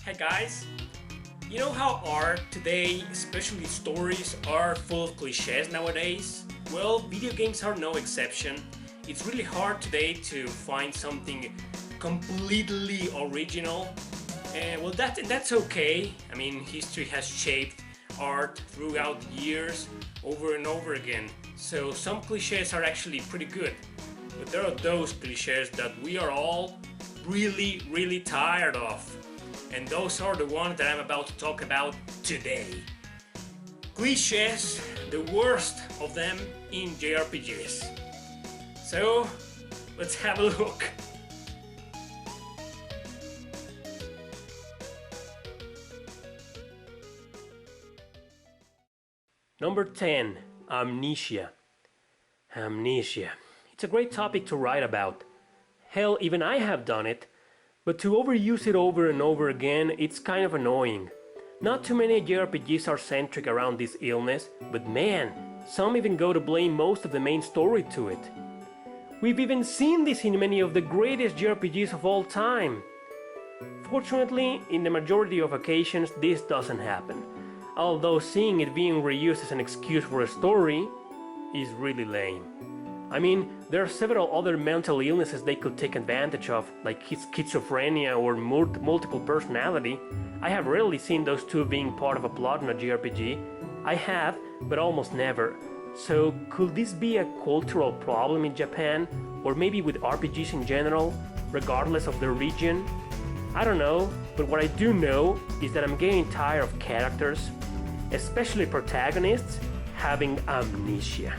Hi guys! You know how art today, especially stories, are full of cliches nowadays? Well, video games are no exception. It's really hard today to find something completely original. Well, that's okay. I mean, history has shaped art throughout the years over and over again. So some cliches are actually pretty good. But there are those cliches that we are all really tired of. And those are the ones that I'm about to talk about today. Cliches, the worst of them in JRPGs. So, let's have a look. Number 10. Amnesia. Amnesia. It's a great topic to write about. Hell, even I have done it. But to overuse it over and over again, it's kind of annoying. Not too many JRPGs are centric around this illness, but man, some even go to blame most of the main story to it. We've even seen this in many of the greatest JRPGs of all time. Fortunately, in the majority of occasions, this doesn't happen. Although seeing it being reused as an excuse for a story is really lame. I mean, there are several other mental illnesses they could take advantage of, like schizophrenia or multiple personality. I have rarely seen those two being part of a plot in a JRPG. I have, but almost never. So could this be a cultural problem in Japan, or maybe with RPGs in general, regardless of the region? I don't know, but what I do know is that I'm getting tired of characters, especially protagonists, having amnesia.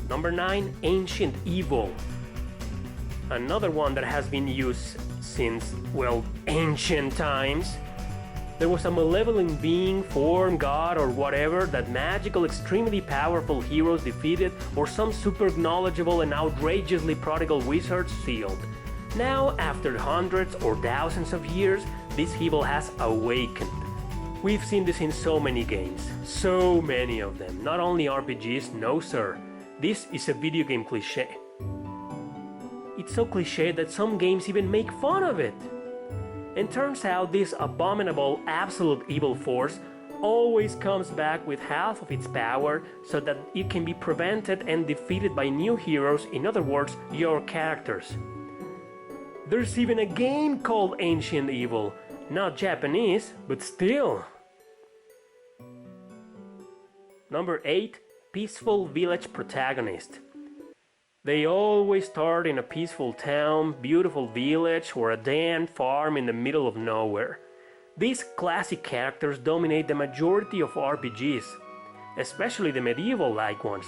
Number 9. Ancient Evil. Another one that has been used since, well, ancient times. There was a malevolent being, form, god, or whatever that magical, extremely powerful heroes defeated, or some super knowledgeable and outrageously prodigal wizards sealed. Now, after hundreds or thousands of years, this evil has awakened. We've seen this in so many games, so many of them, not only RPGs, no sir. This is a video game cliché. It's so cliché that some games even make fun of it. And turns out this abominable absolute evil force always comes back with half of its power so that it can be prevented and defeated by new heroes, in other words, your characters. There's even a game called Ancient Evil, not Japanese, but still. Number 8. Peaceful Village Protagonist. They always start in a peaceful town, beautiful village, or a damn farm in the middle of nowhere. These classic characters dominate the majority of RPGs, especially the medieval-like ones.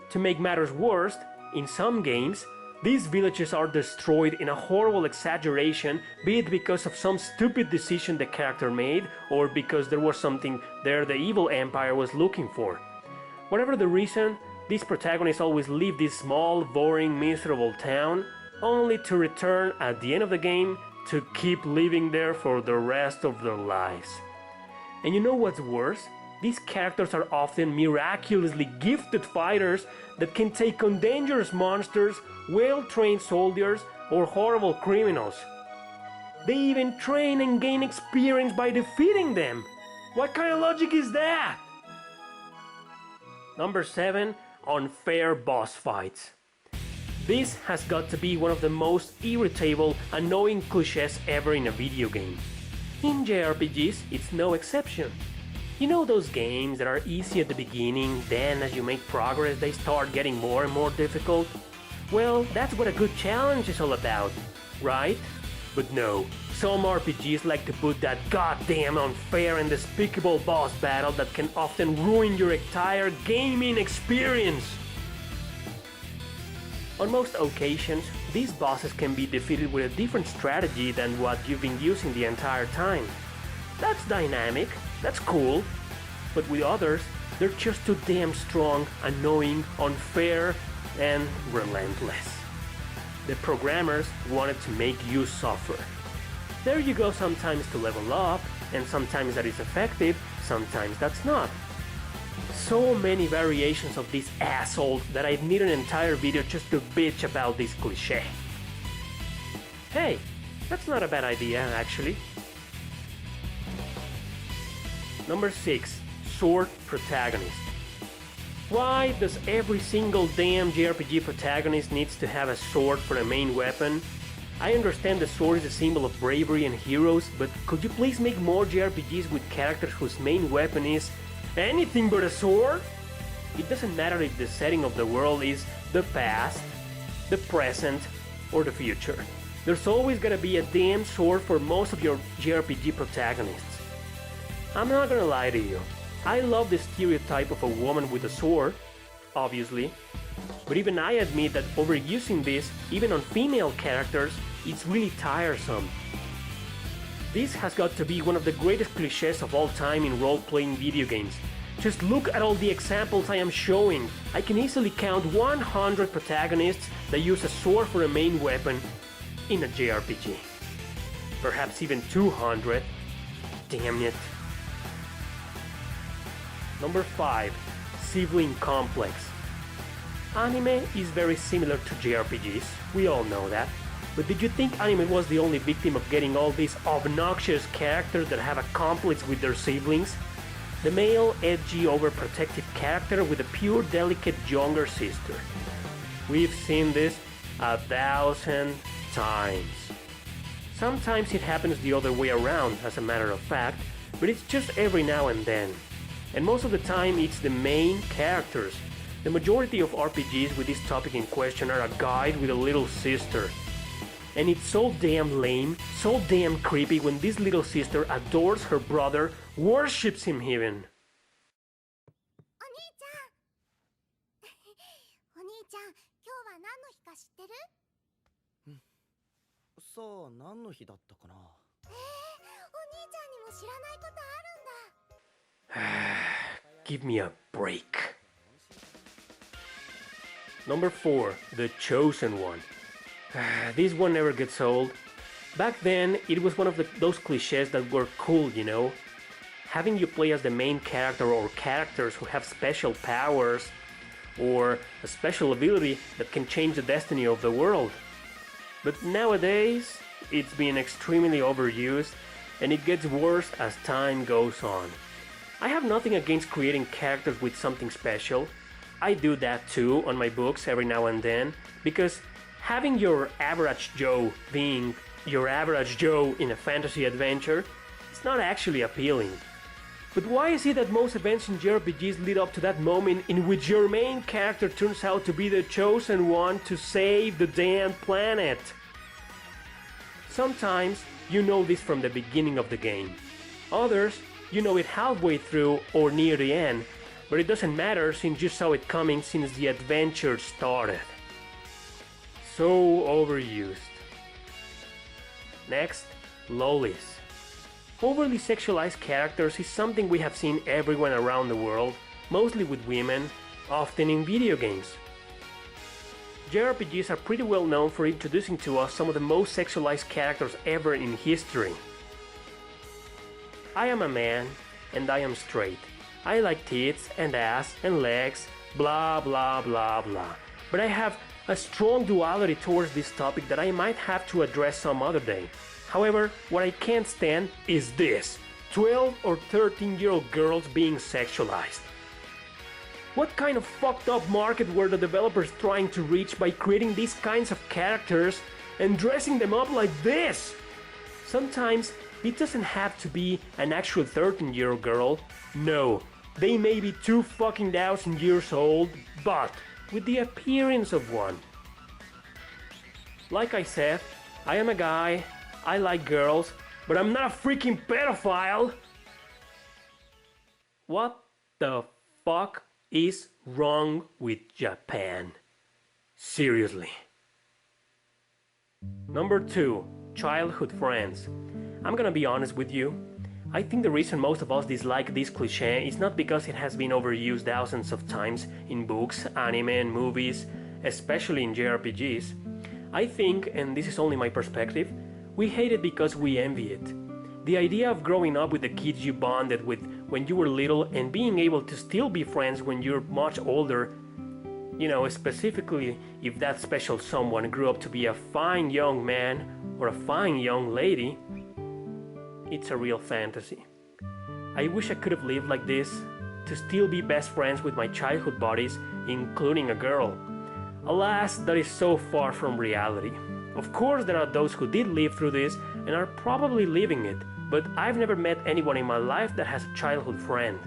To make matters worse, in some games, these villages are destroyed in a horrible exaggeration, be it because of some stupid decision the character made, or because there was something there the evil empire was looking for. Whatever the reason, these protagonists always leave this small, boring, miserable town, only to return at the end of the game to keep living there for the rest of their lives. And you know what's worse? These characters are often miraculously gifted fighters that can take on dangerous monsters, well-trained soldiers, or horrible criminals. They even train and gain experience by defeating them. What kind of logic is that? Number 7. Unfair boss fights. This has got to be one of the most irritable, annoying cliches ever in a video game. In JRPGs, it's no exception. You know those games that are easy at the beginning, then as you make progress they start getting more and more difficult? Well, that's what a good challenge is all about, right? But no, some RPGs like to put that goddamn unfair and despicable boss battle that can often ruin your entire gaming experience. On most occasions, these bosses can be defeated with a different strategy than what you've been using the entire time. That's dynamic, that's cool, but with others, they're just too damn strong, annoying, unfair, and relentless. The programmers wanted to make you suffer. There you go sometimes to level up, and sometimes that is effective, sometimes that's not. So many variations of these assholes that I'd need an entire video just to bitch about this cliché. Hey, That's not a bad idea, actually. Number 6. Sword protagonist. Why does every single damn JRPG protagonist needs to have a sword for a main weapon? I understand the sword is a symbol of bravery and heroes, but could you please make more JRPGs with characters whose main weapon is anything but a sword? It doesn't matter if the setting of the world is the past, the present, or the future. There's always gonna be a damn sword for most of your JRPG protagonists. I'm not gonna lie to you. I love the stereotype of a woman with a sword, obviously, but even I admit that overusing this, even on female characters, it's really tiresome. This has got to be one of the greatest clichés of all time in role-playing video games. Just look at all the examples I am showing. I can easily count 100 protagonists that use a sword for a main weapon in a JRPG. Perhaps even 200. Damn it. Number 5. Sibling complex. Anime is very similar to JRPGs, we all know that. But did you think anime was the only victim of getting all these obnoxious characters that have a complex with their siblings? The male, edgy, overprotective character with a pure, delicate younger sister. We've seen this 1,000 times. Sometimes it happens the other way around, as a matter of fact, but it's just every now and then. And most of the time it's the main characters. The majority of RPGs with this topic in question are a guide with a little sister. And it's so damn lame, so damn creepy when this little sister adores her brother, worships him even. さあ何の日だったかな。Give me a break. Number 4. The Chosen One. This one never gets old. Back then, it was one of those clichés that were cool, you know? Having you play as the main character or characters who have special powers or a special ability that can change the destiny of the world. But nowadays, it's been extremely overused and it gets worse as time goes on. I have nothing against creating characters with something special. I do that too on my books every now and then, because having your average Joe being your average Joe in a fantasy adventure is not actually appealing. But why is it that most events in JRPGs lead up to that moment in which your main character turns out to be the chosen one to save the damn planet? Sometimes you know this from the beginning of the game. Others, you know it halfway through or near the end, but it doesn't matter since you saw it coming since the adventure started. So overused. Next, lolis. Overly sexualized characters is something we have seen everywhere around the world, mostly with women, often in video games. JRPGs are pretty well known for introducing to us some of the most sexualized characters ever in history. I am a man, and I am straight. I like tits and ass and legs, blah blah blah blah. But I have a strong duality towards this topic that I might have to address some other day. However, what I can't stand is this: 12 or 13-year-old girls being sexualized. What kind of fucked up market were the developers trying to reach by creating these kinds of characters and dressing them up like this? Sometimes it doesn't have to be an actual 13-year-old girl. No, they may be 2,000 years old, but with the appearance of one. Like I said, I am a guy, I like girls, but I'm not a freaking pedophile! What the fuck is wrong with Japan? Seriously. Number 2. Childhood friends. I'm gonna be honest with you. I think the reason most of us dislike this cliché is not because it has been overused thousands of times in books, anime, and movies, especially in JRPGs. I think, and this is only my perspective, we hate it because we envy it. The idea of growing up with the kids you bonded with when you were little and being able to still be friends when you're much older, You know, specifically if that special someone grew up to be a fine young man or a fine young lady, it's a real fantasy. I wish I could have lived like this, to still be best friends with my childhood buddies, including a girl. Alas, that is so far from reality. Of course, there are those who did live through this and are probably living it, but I've never met anyone in my life that has a childhood friend.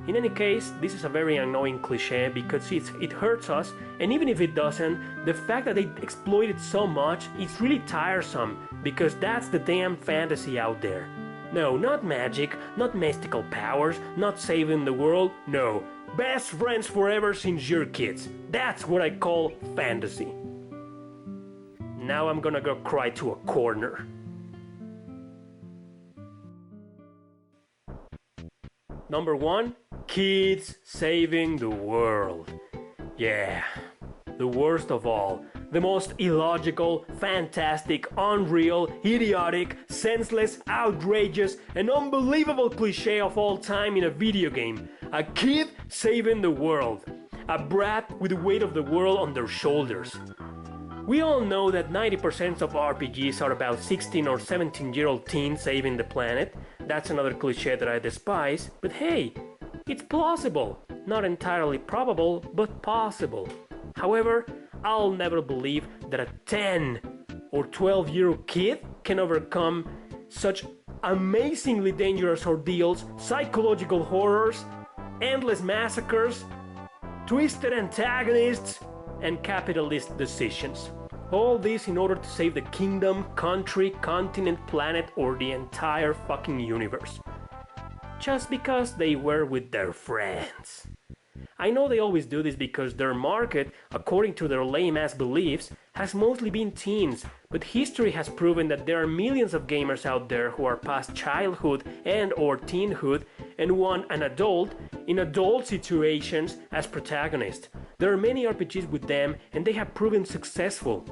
In any case, this is a very annoying cliché because it hurts us, and even if it doesn't, the fact that they exploit it so much, it's really tiresome, because that's the damn fantasy out there. No, not magic, not mystical powers, not saving the world, no. Best friends forever since you're kids. That's what I call fantasy. Now I'm gonna go cry to a corner. Number 1, kids saving the world. Yeah, the worst of all. The most illogical, fantastic, unreal, idiotic, senseless, outrageous, and unbelievable cliché of all time in a video game. A kid saving the world. A brat with the weight of the world on their shoulders. We all know that 90% of RPGs are about 16 or 17-year-old teens saving the planet. That's another cliché that I despise, but hey, it's plausible. Not entirely probable, but possible. However, I'll never believe that a 10 or 12-year-old kid can overcome such amazingly dangerous ordeals, psychological horrors, endless massacres, twisted antagonists, and capitalist decisions. All this in order to save the kingdom, country, continent, planet, or the entire fucking universe. Just because they were with their friends. I know they always do this because their market, according to their lame-ass beliefs, has mostly been teens, but history has proven that there are millions of gamers out there who are past childhood and or teenhood and want an adult in adult situations as protagonist. There are many RPGs with them and they have proven successful.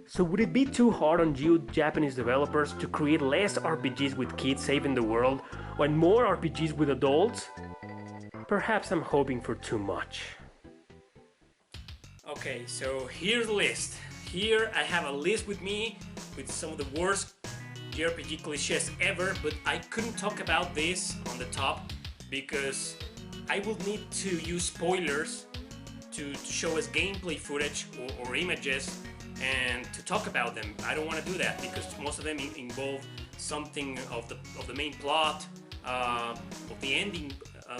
So would it be too hard on you Japanese developers to create less RPGs with kids saving the world and more RPGs with adults? Perhaps I'm hoping for too much. Okay, so here's the list. Here I have a list with me with some of the worst JRPG clichés ever, but I couldn't talk about this on the top because I will need to use spoilers to show us gameplay footage or images and to talk about them. I don't want to do that because most of them involve something of the main plot, of the ending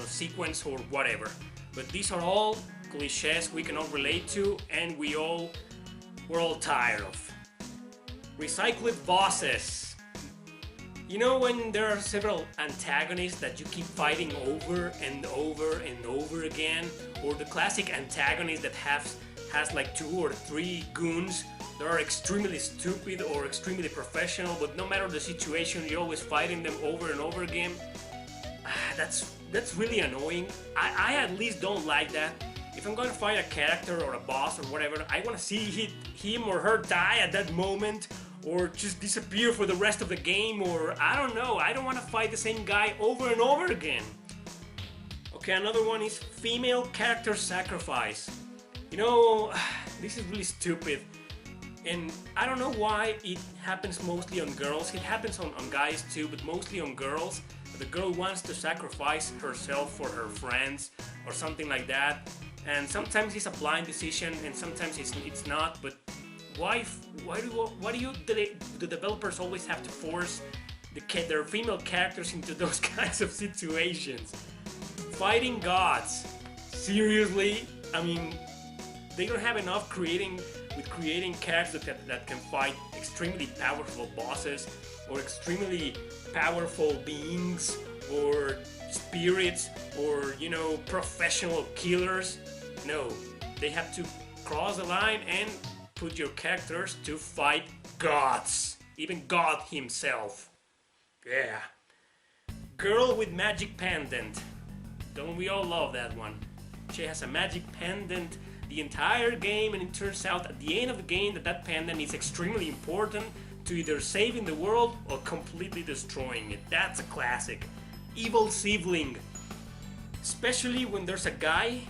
sequence or whatever. But these are all clichés we cannot relate to and we're all tired of. Recycled bosses. You know when there are several antagonists that you keep fighting over and over and over again, or the classic antagonist that has like 2 or 3 goons that are extremely stupid or extremely professional, but no matter the situation you're always fighting them over and over again. That's really annoying. I at least don't like that. If I'm going to fight a character or a boss or whatever, I want to see him or her die at that moment or just disappear for the rest of the game, or I don't know. I don't want to fight the same guy over and over again. Okay, another one is female character sacrifice. You know, this is really stupid. And I don't know why it happens mostly on girls. It happens on guys too, but mostly on girls. The girl wants to sacrifice herself for her friends or something like that. And sometimes it's a blind decision and sometimes it's not. But why do the developers always have to force their female characters into those kinds of situations? Fighting gods. Seriously? I mean, they don't have enough creating characters that can fight extremely powerful bosses or extremely powerful beings or spirits or, you know, professional killers. No, they have to cross the line and put your characters to fight gods, even God himself. Yeah. Girl with magic pendant. Don't we all love that one? She has a magic pendant the entire game, and it turns out at the end of the game that pendant is extremely important to either saving the world or completely destroying it. That's a classic. Evil Sibling. Especially when there's a guy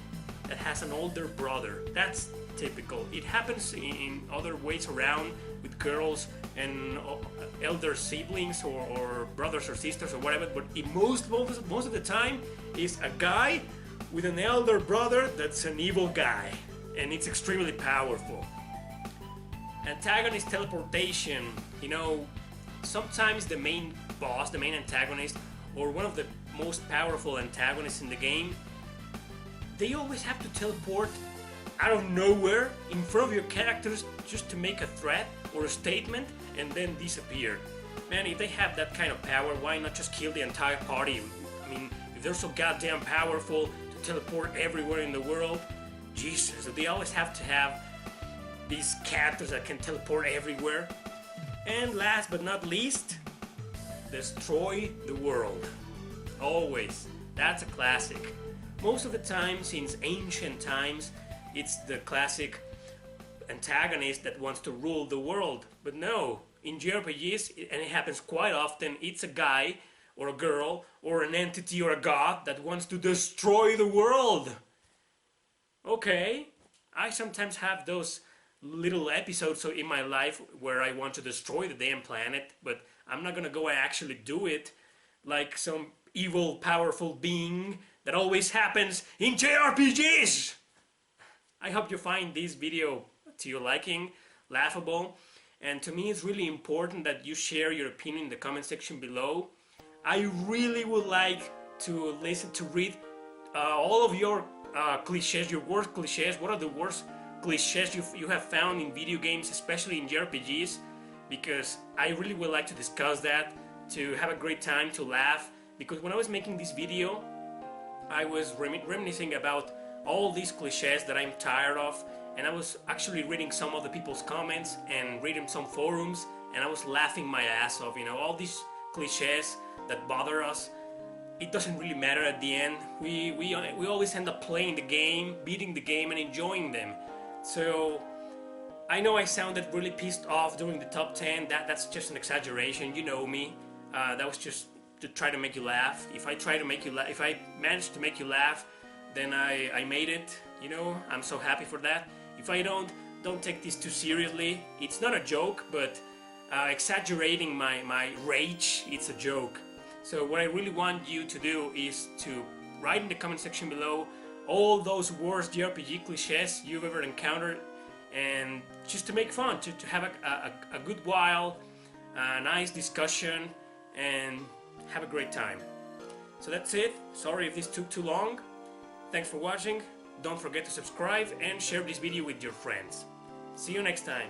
that has an older brother. That's typical. It happens in other ways around with girls and elder siblings or brothers or sisters or whatever, but most of the time is a guy with an elder brother that's an evil guy, and it's extremely powerful. Antagonist teleportation. You know, sometimes the main boss, the main antagonist, or one of the most powerful antagonists in the game, they always have to teleport out of nowhere in front of your characters just to make a threat or a statement and then disappear. Man, if they have that kind of power, why not just kill the entire party? I mean, if they're so goddamn powerful to teleport everywhere in the world, Jesus, they always have to have these characters that can teleport everywhere. And last but not least, destroy the world. Always. That's a classic. Most of the time, since ancient times, it's the classic antagonist that wants to rule the world. But no, in JRPGs, and it happens quite often, it's a guy or a girl or an entity or a god that wants to destroy the world. Okay, I sometimes have those little episodes in my life where I want to destroy the damn planet, but I'm not gonna go and actually do it like some evil, powerful being that always happens in JRPGs. I hope you find this video to your liking, laughable, and to me it's really important that you share your opinion in the comment section below. I really would like to read all of your cliches, your worst cliches. What are the worst cliches you have found in video games, especially in JRPGs? Because I really would like to discuss that, to have a great time, to laugh. Because when I was making this video, I was reminiscing about all these cliches that I'm tired of, and I was actually reading some of the people's comments and reading some forums, and I was laughing my ass off. You know, all these cliches that bother us, it doesn't really matter at the end. We always end up playing the game, beating the game, and enjoying them. So I know I sounded really pissed off during the top 10. That's just an exaggeration. You know me. That was just to try to make you laugh. If I managed to make you laugh, then I made it. You know, I'm so happy for that. If I don't take this too seriously. It's not a joke, but exaggerating my rage, it's a joke. So what I really want you to do is to write in the comment section below all those worst JRPG cliches you've ever encountered, and just to make fun, to have a good while, a nice discussion, and have a great time. So that's it. Sorry if this took too long. Thanks for watching. Don't forget to subscribe and share this video with your friends. See you next time.